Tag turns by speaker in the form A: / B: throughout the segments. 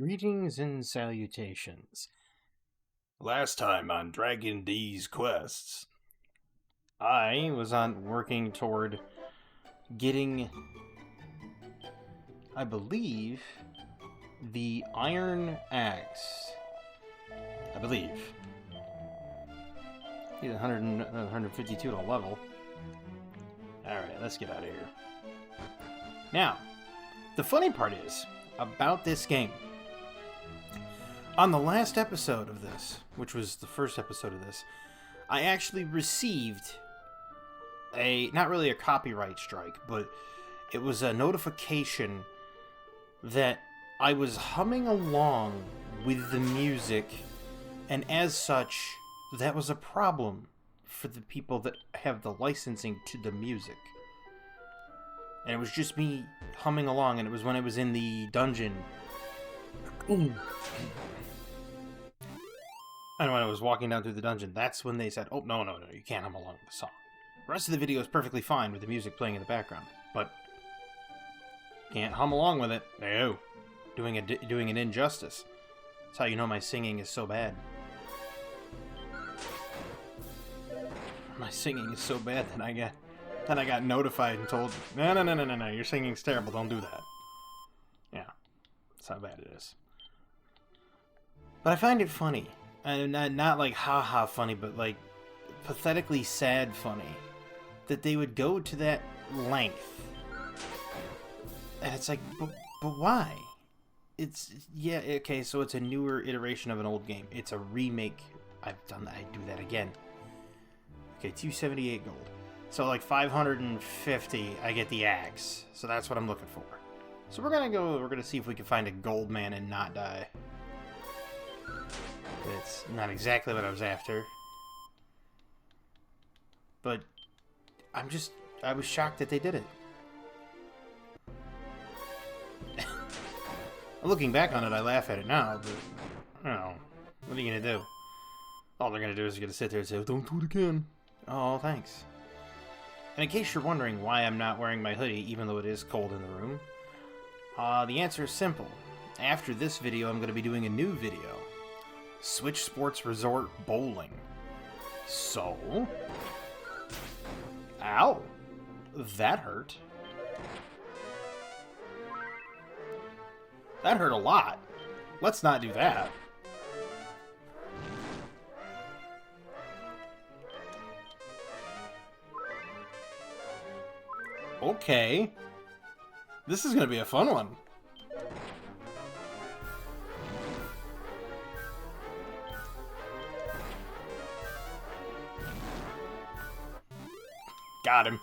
A: Greetings and salutations.
B: Last time on Dragon D's quests.
A: I was on working toward getting, I believe, the Iron Axe. I believe. He's 152 to level. Alright, let's get out of here. Now, the funny part is, about this game, on the last episode of this, which was the first episode of this, I actually received not really a copyright strike, but it was a notification that I was humming along with the music, and as such, that was a problem for the people that have the licensing to the music. And it was just me humming along, and it was when I was in the dungeon. And when I was walking down through the dungeon, that's when they said, oh, no, you can't hum along with the song. The rest of the video is perfectly fine with the music playing in the background, but can't hum along with it. No. Doing an injustice. That's how you know my singing is so bad. My singing is so bad that I got notified and told, no, your singing's terrible, don't do that. Yeah, that's how bad it is. But I find it funny. And not like haha funny, but like pathetically sad funny that they would go to that length. And it's like, but why? Yeah, okay, so it's a newer iteration of an old game. It's a remake. I do that again. Okay, 278 gold. So like 550, I get the axe. So that's what I'm looking for. So we're gonna see if we can find a gold man and not die. It's not exactly what I was after. But I was shocked that they did it. Looking back on it, I laugh at it now, but, you know, what are you gonna do? All they're gonna do is you're gonna sit there and say, don't do it again. Oh, thanks. And in case you're wondering why I'm not wearing my hoodie, even though it is cold in the room, the answer is simple. After this video, I'm gonna be doing a new video. Switch Sports Resort Bowling. So... Ow! That hurt. That hurt a lot. Let's not do that. Okay. This is gonna be a fun one. Got him.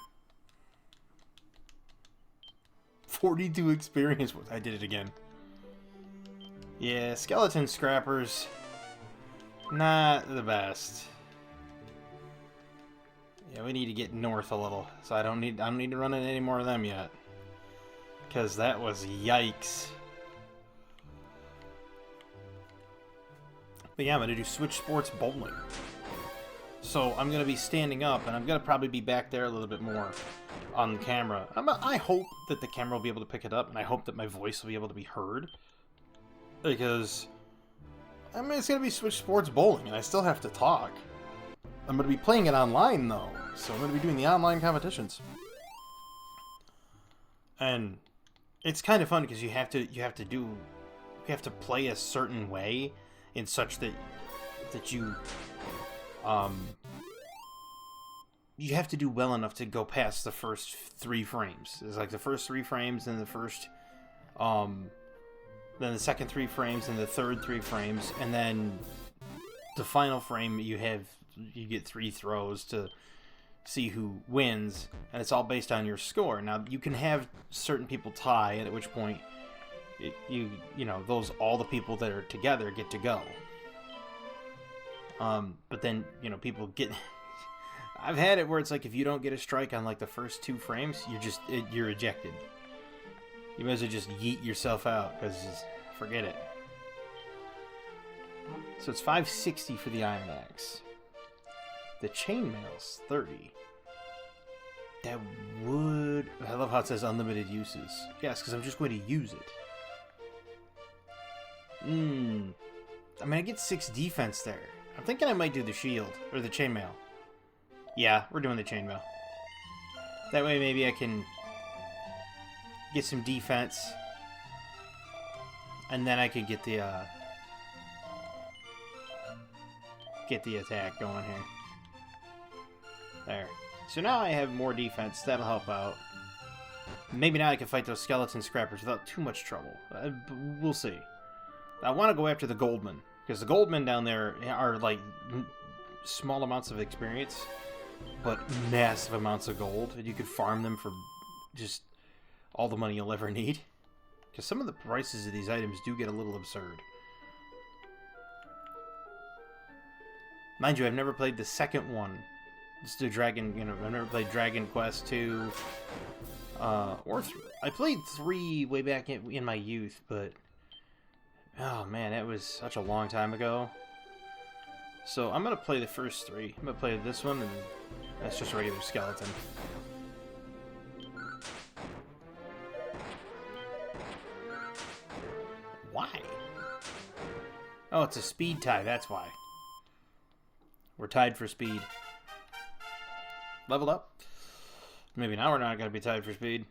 A: 42 experience. I did it again. Yeah, skeleton scrappers. Not the best. Yeah, we need to get north a little. So I don't need to run into any more of them yet. Because that was yikes. But yeah, I'm going to do Switch Sports Bowling. So I'm going to be standing up, and I'm going to probably be back there a little bit more on camera. I hope that the camera will be able to pick it up, and I hope that my voice will be able to be heard. Because, I mean, it's going to be Switch Sports Bowling, and I still have to talk. I'm going to be playing it online, though. So I'm going to be doing the online competitions. And it's kind of fun because you have to play a certain way in such that you have to do well enough to go past the first 3 frames. It's like the first 3 frames, then then the second 3 frames, and the third 3 frames, and then the final frame you get 3 throws to see who wins, and it's all based on your score. Now you can have certain people tie, and at which point all the people that are together get to go. But then, people get... I've had it where it's like if you don't get a strike on like the first 2 frames, you're ejected. You might as well just yeet yourself out, because forget it. So it's 560 for the Iron Axe. The chainmail's 30. That would... I love how it says unlimited uses. Yes, because I'm just going to use it. I mean, I get 6 defense there. I'm thinking I might do the shield, or the chainmail. Yeah, we're doing the chainmail. That way maybe I can get some defense. And then I could get the attack going here. There. So now I have more defense. That'll help out. Maybe now I can fight those skeleton scrappers without too much trouble. We'll see. I want to go after the goldmen. Because the goldmen down there are like small amounts of experience, but massive amounts of gold. And you could farm them for just all the money you'll ever need. Because some of the prices of these items do get a little absurd. Mind you, I've never played the second one. Just the Dragon, you know, I've never played Dragon Quest 2. Or 3. I played 3 way back in my youth, but... oh man, it was such a long time ago. So I'm going to play the first 3. I'm going to play this one, and that's just a regular skeleton. Why? Oh, it's a speed tie, that's why. We're tied for speed. Leveled up. Maybe now we're not going to be tied for speed.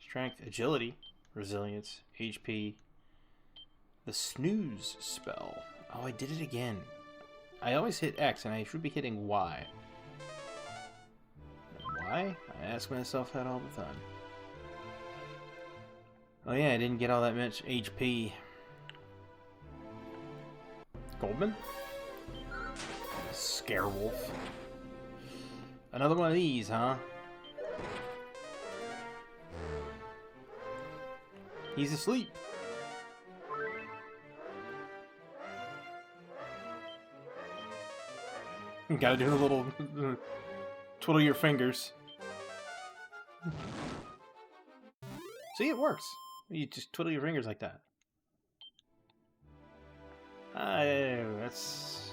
A: Strength, agility, resilience, HP. The snooze spell. Oh, I did it again. I always hit X, and I should be hitting Y. Why? I ask myself that all the time. Oh yeah, I didn't get all that much HP. Goldman? Scarewolf. Another one of these, huh? He's asleep. Gotta do a little twiddle your fingers. See, it works. You just twiddle your fingers like that. That's...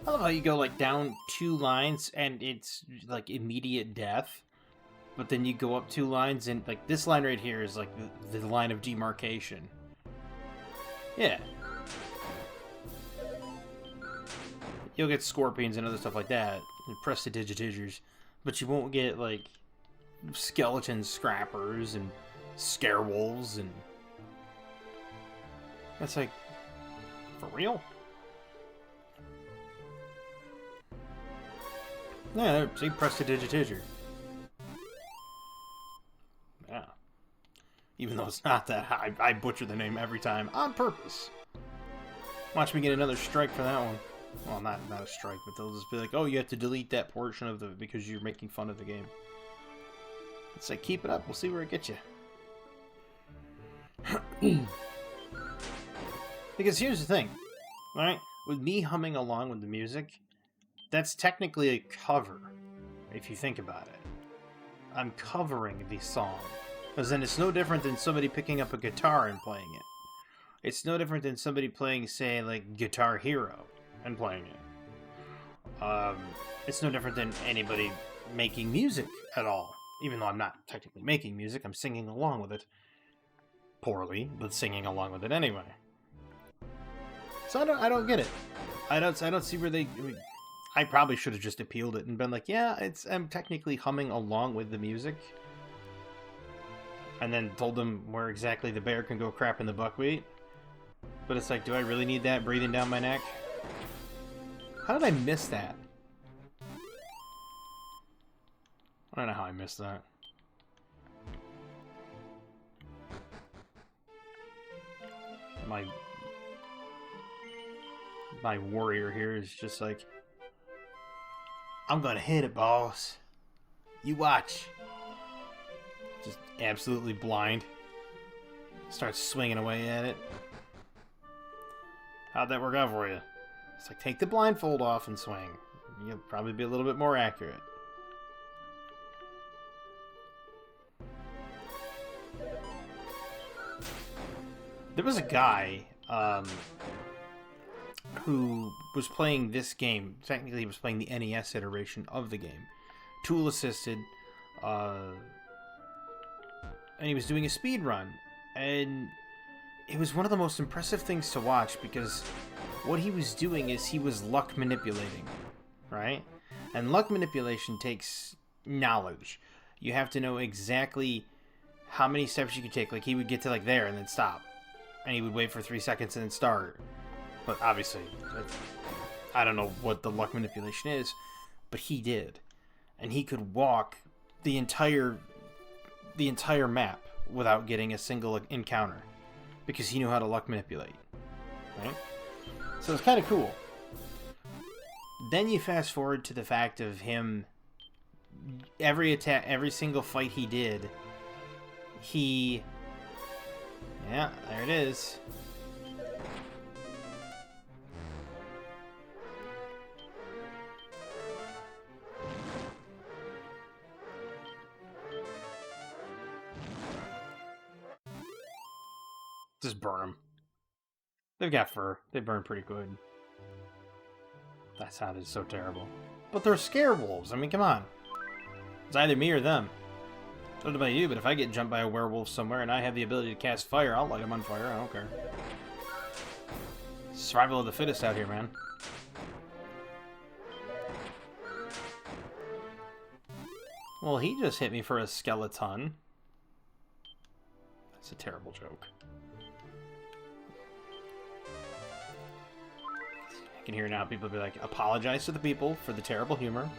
A: I love how you go like down 2 lines and it's like immediate death. But then you go up 2 lines and like this line right here is like the line of demarcation. Yeah. You'll get scorpions and other stuff like that, and prestidigitigers, but you won't get like skeleton scrappers and scarewolves and that's like for real. Yeah, see, prestidigitiger. Yeah. Even though it's not that, I butcher the name every time on purpose. Watch me get another strike for that one. Well, not a strike, but they'll just be like, oh, you have to delete that portion of the... because you're making fun of the game. It's like, keep it up, we'll see where it gets you. Because here's the thing, right? With me humming along with the music, that's technically a cover, if you think about it. I'm covering the song. Because then it's no different than somebody picking up a guitar and playing it. It's no different than somebody playing, say, like, Guitar Hero and playing it. It's no different than anybody making music at all. Even though I'm not technically making music, I'm singing along with it. Poorly, but singing along with it anyway. So I don't get it. I don't see where they... I probably should have just appealed it and been like, yeah, I'm technically humming along with the music. And then told them where exactly the bear can go crap in the buckwheat. But it's like, do I really need that breathing down my neck? How did I miss that? I don't know how I missed that. My warrior here is just like, I'm gonna hit it, boss. You watch. Just absolutely blind. Starts swinging away at it. How'd that work out for you? It's like, take the blindfold off and swing. You'll probably be a little bit more accurate. There was a guy who was playing this game. Technically, he was playing the NES iteration of the game. Tool assisted. And he was doing a speed run. And it was one of the most impressive things to watch because what he was doing is he was luck manipulating, right? And luck manipulation takes knowledge. You have to know exactly how many steps you can take. Like, he would get to, like, there and then stop. And he would wait for 3 seconds and then start. But obviously, I don't know what the luck manipulation is, but he did. And he could walk the entire map without getting a single encounter because he knew how to luck manipulate, right? So it's kind of cool. Then you fast forward to the fact of him, every attack, every single fight he did, yeah, there it is. Just burn them. They've got fur. They burn pretty good. That sounded so terrible. But they're scare wolves. I mean, come on. It's either me or them. I don't know about you, but if I get jumped by a werewolf somewhere and I have the ability to cast fire, I'll light them on fire. I don't care. Survival of the fittest out here, man. Well, he just hit me for a skeleton. That's a terrible joke. I can hear now people be like, apologize to the people for the terrible humor.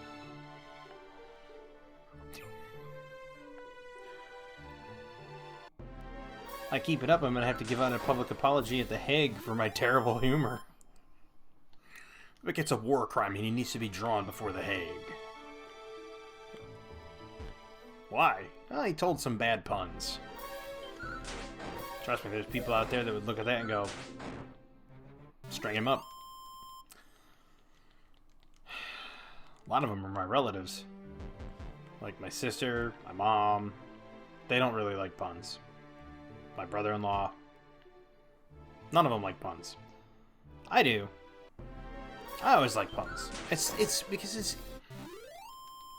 A: I keep it up, I'm gonna have to give out a public apology at The Hague for my terrible humor. If it's a war crime, he needs to be drawn before The Hague. Why? Well, he told some bad puns. Trust me, there's people out there that would look at that and go, string him up. A lot of them are my relatives. Like my sister, my mom. They don't really like puns. My brother-in-law. None of them like puns. I do. I always like puns. It's because it's...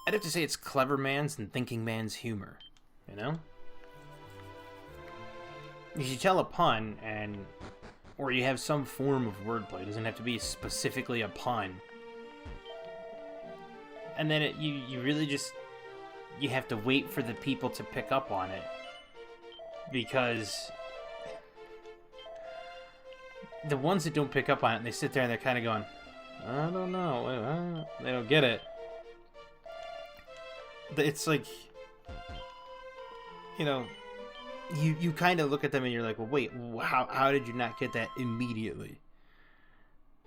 A: I'd have to say it's clever man's and thinking man's humor. You know? If you tell a pun and... or you have some form of wordplay, it doesn't have to be specifically a pun. And then you really just... you have to wait for the people to pick up on it. Because... the ones that don't pick up on it, and they sit there and they're kind of going, I don't know. They don't get it. It's like... you know... You kind of look at them and you're like, well, wait, how did you not get that immediately?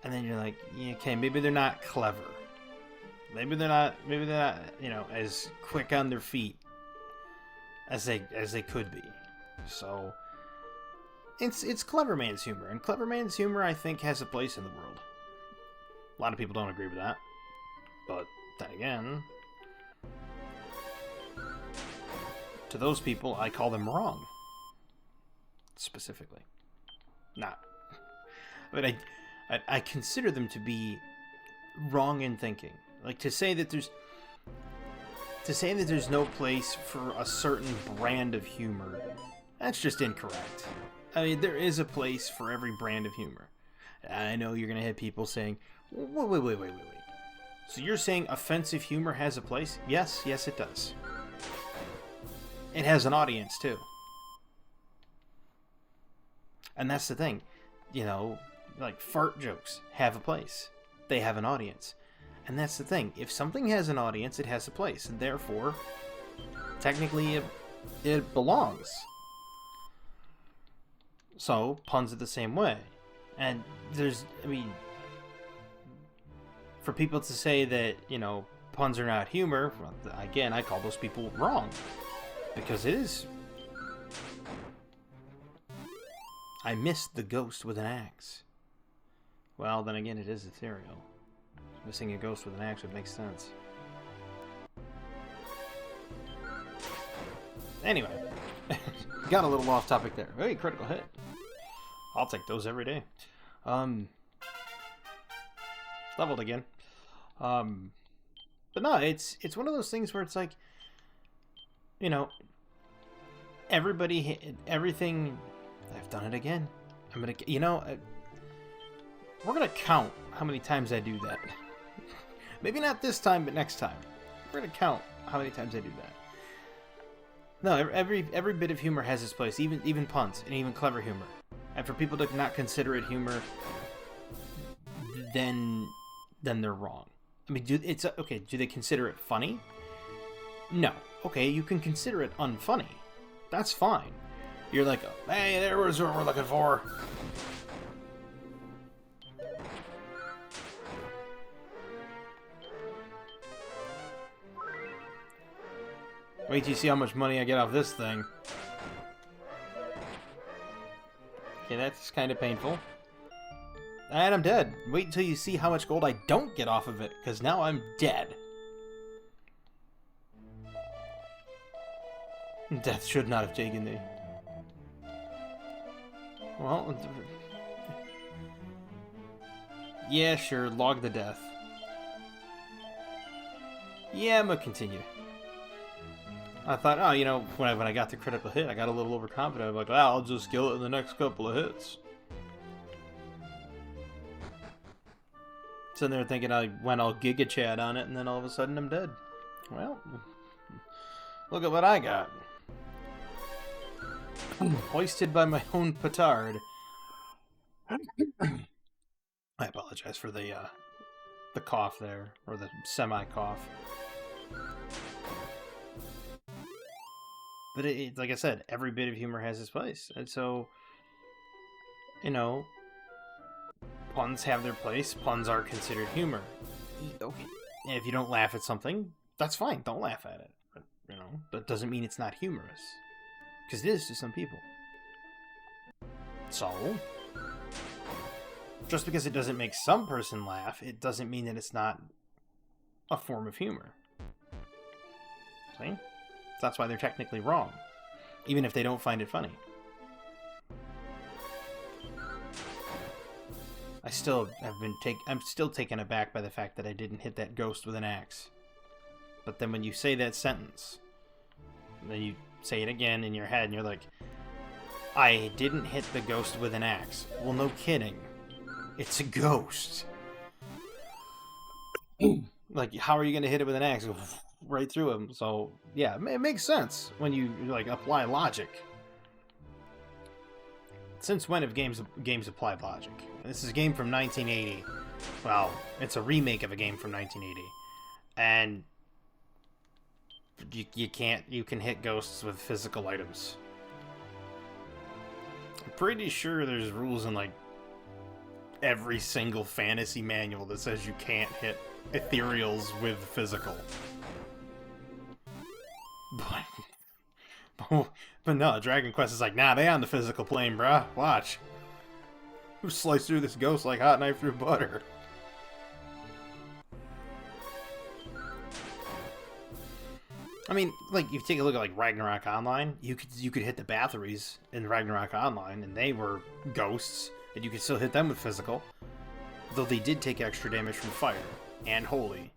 A: And then you're like, yeah, okay, maybe they're not clever. Maybe they're not, you know, as quick on their feet as they could be. So it's clever man's humor, and clever man's humor, I think, has a place in the world. A lot of people don't agree with that, but then again, to those people, I call them wrong. Specifically, not. But I consider them to be wrong in thinking. Like, to say that there's no place for a certain brand of humor, that's just incorrect. I mean, there is a place for every brand of humor. I know you're gonna have people saying, wait. So you're saying offensive humor has a place? Yes, it does. It has an audience too. And that's the thing, you know, like fart jokes have a place. They have an audience. And that's the thing. If something has an audience, it has a place. And therefore, technically, it belongs. So, puns are the same way. And there's, I mean, for people to say that, you know, puns are not humor, well, again, I call those people wrong. Because it is. I missed the ghost with an axe. Well, then again, it is ethereal. Missing a ghost with an axe would make sense. Anyway, got a little off topic there. Hey, critical hit. I'll take those every day. Leveled again. But no, it's one of those things where it's like, you know, everything. I've done it again. I'm gonna, we're gonna count how many times I do that. Maybe not this time, but next time. We're gonna count how many times I do that. No, every bit of humor has its place, even puns and even clever humor. And for people to not consider it humor, then they're wrong. I mean, do they consider it funny? No. Okay, you can consider it unfunny. That's fine. You're like, hey, there was what we're looking for. Wait till you see how much money I get off this thing. Okay, that's kind of painful. And I'm dead. Wait until you see how much gold I don't get off of it, because now I'm dead. Death should not have taken me. Well, yeah, sure, log the death. Yeah, I'm gonna continue. I thought, oh, when I got the critical hit, I got a little overconfident. I'm like, well, I'll just kill it in the next couple of hits. Sitting there thinking I went all Giga Chad on it, and then all of a sudden I'm dead. Well, look at what I got. Hoisted by my own petard. I apologize for the cough there, or the semi-cough. But it's like I said, every bit of humor has its place. And so, puns have their place. Puns are considered humor. Okay. And if you don't laugh at something, that's fine. Don't laugh at it. But, that doesn't mean it's not humorous. Because it is to some people. So, just because it doesn't make some person laugh, it doesn't mean that it's not a form of humor. See? That's why they're technically wrong, even if they don't find it funny. I'm still taken aback by the fact that I didn't hit that ghost with an axe. But then when you say that sentence, then you say it again in your head, and you're like, I didn't hit the ghost with an axe. Well, no kidding. It's a ghost. Like, how are you going to hit it with an axe? Right through him. So yeah, it makes sense when you apply logic. Since when have games applied logic? This is a game from 1980. Well, it's a remake of a game from 1980, and you can hit ghosts with physical items. I'm pretty sure there's rules in every single fantasy manual that says you can't hit ethereals with physical. But no, Dragon Quest is like, nah, they on the physical plane, bruh. Watch. Who sliced through this ghost like hot knife through butter? I mean, you take a look at Ragnarok Online, you could hit the batteries in Ragnarok Online, and they were ghosts, and you could still hit them with physical. Though they did take extra damage from fire and holy,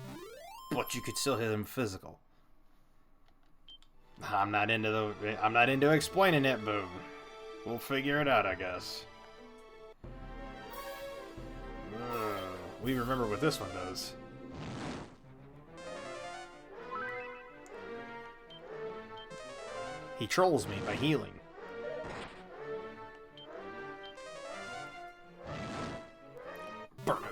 A: but you could still hit them with physical. I'm not into explaining it, but we'll figure it out, I guess. We remember what this one does. He trolls me by healing. Burn him.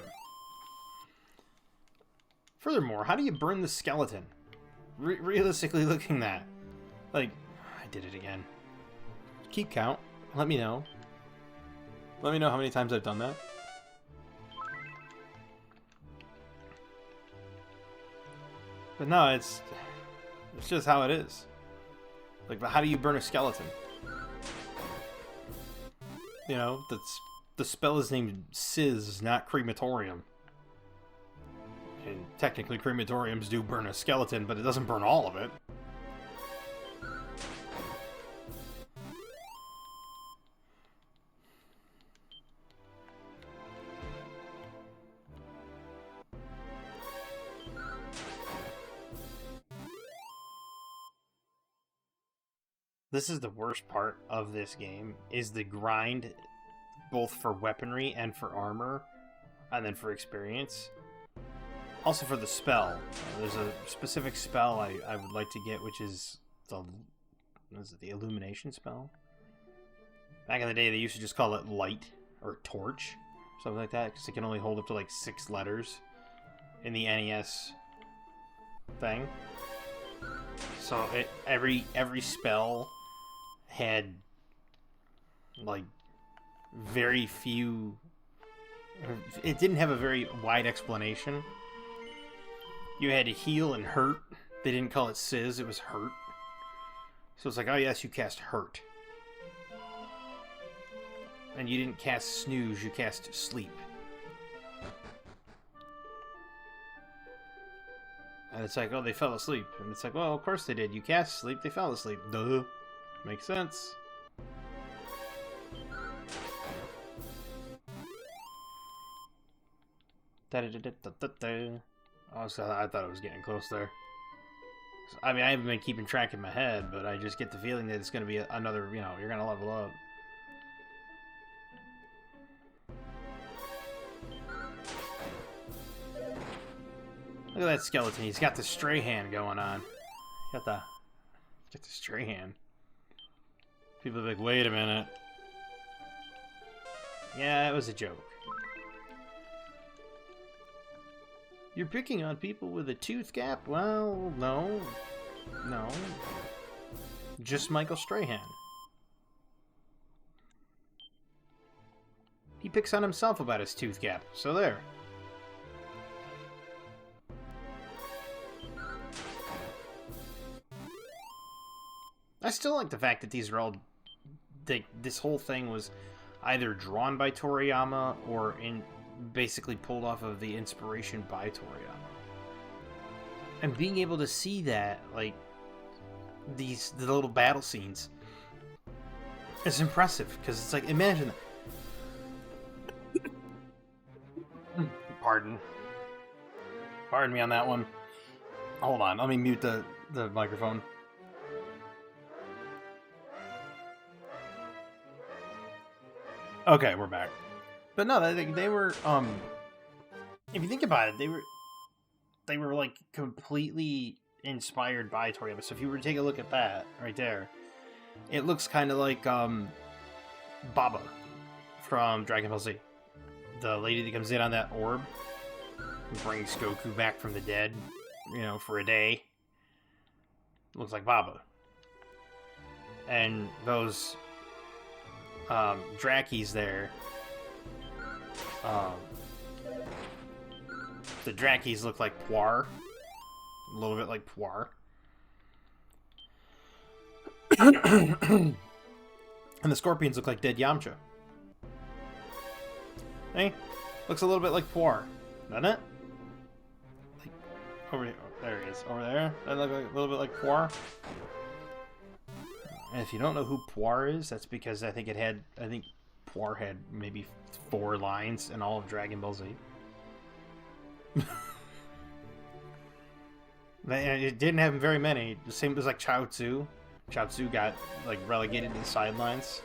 A: Furthermore, how do you burn the skeleton? Realistically looking at that. I did it again. Keep count. Let me know. Let me know how many times I've done that. But no, it's just how it is. But how do you burn a skeleton? The spell is named Sizz, not Crematorium. And technically crematoriums do burn a skeleton, but it doesn't burn all of it. This is the worst part of this game, is the grind, both for weaponry and for armor, and then for experience. Also for the spell. There's a specific spell I would like to get, which is the illumination spell? Back in the day, they used to just call it light, or torch, something like that, because it can only hold up to like 6 letters in the NES thing. So every spell had like very few. It didn't have a very wide explanation. You had to heal and hurt. They didn't call it Sizz, it was hurt. So it's like, oh yes, you cast hurt. And you didn't cast snooze, you cast sleep. And it's like, oh, they fell asleep. And it's like, well, of course they did. You cast sleep, they fell asleep. Duh. Makes sense. Oh, so I thought it was getting close there. I mean, I haven't been keeping track in my head, but I just get the feeling that it's going to be another, you know, you're going to level up. Look at that skeleton. He's got the stray hand going on. Got the stray hand. People are like, wait a minute. Yeah, it was a joke. You're picking on people with a tooth gap? Well, no. No. Just Michael Strahan. He picks on himself about his tooth gap, so there. I still like the fact that these are all... this whole thing was either drawn by Toriyama or basically pulled off of the inspiration by Toriyama. And being able to see that, like, the little battle scenes, is impressive, because it's like, imagine that. Pardon me on that one. Hold on, let me mute the microphone. Okay, we're back. But no, they were, if you think about it, they were like completely inspired by Toriyama. So if you were to take a look at that right there, it looks kind of like Baba from Dragon Ball Z, the lady that comes in on that orb and brings Goku back from the dead, you know, for a day. Looks like Baba. And those Drakis there. The Drakis look like Poir. A little bit like Poir. And the Scorpions look like dead Yamcha. Hey? Looks a little bit like Poir. Doesn't it? Like, over here. Oh, there he is. Over there. That look like a little bit like Poir. And if you don't know who Poir is, that's because I think Poir had maybe 4 lines in all of Dragon Ball Z. It didn't have very many. The same as like Chao Tzu. Chao Tzu got like relegated to the sidelines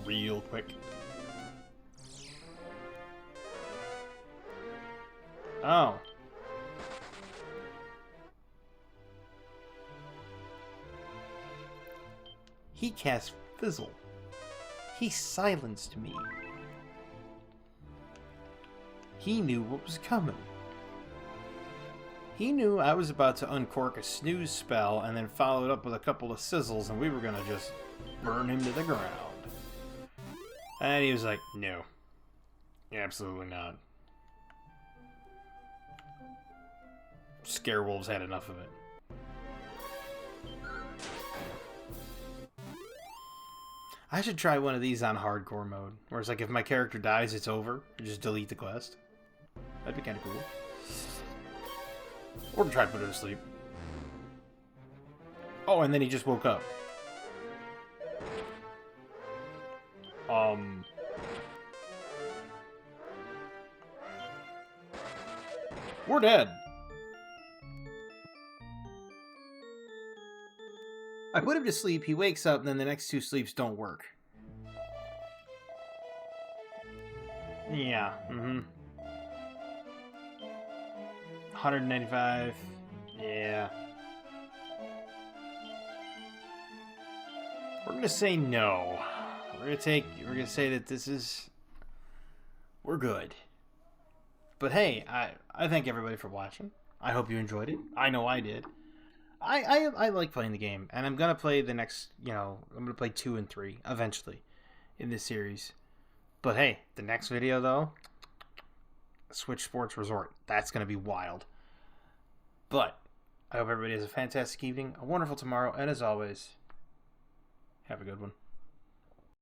A: real quick. Oh. He cast Fizzle. He silenced me. He knew what was coming. He knew I was about to uncork a snooze spell and then follow it up with a couple of sizzles and we were going to just burn him to the ground. And he was like, no. Absolutely not. Scarewolves had enough of it. I should try one of these on hardcore mode, where it's like if my character dies, it's over. Just delete the quest. That'd be kind of cool. Or to try to put her to sleep. Oh, and then he just woke up. We're dead. put him to sleep, he wakes up, and then the next 2 sleeps don't work. Yeah, 195. Yeah. We're gonna say no. We're gonna say that this is... We're good. But hey, I thank everybody for watching. I hope you enjoyed it. I know I did. I like playing the game, and I'm gonna play the next, I'm gonna play 2 and 3 eventually in this series. But hey, the next video though, Switch Sports Resort. That's gonna be wild. But I hope everybody has a fantastic evening, a wonderful tomorrow, and as always, have a good one.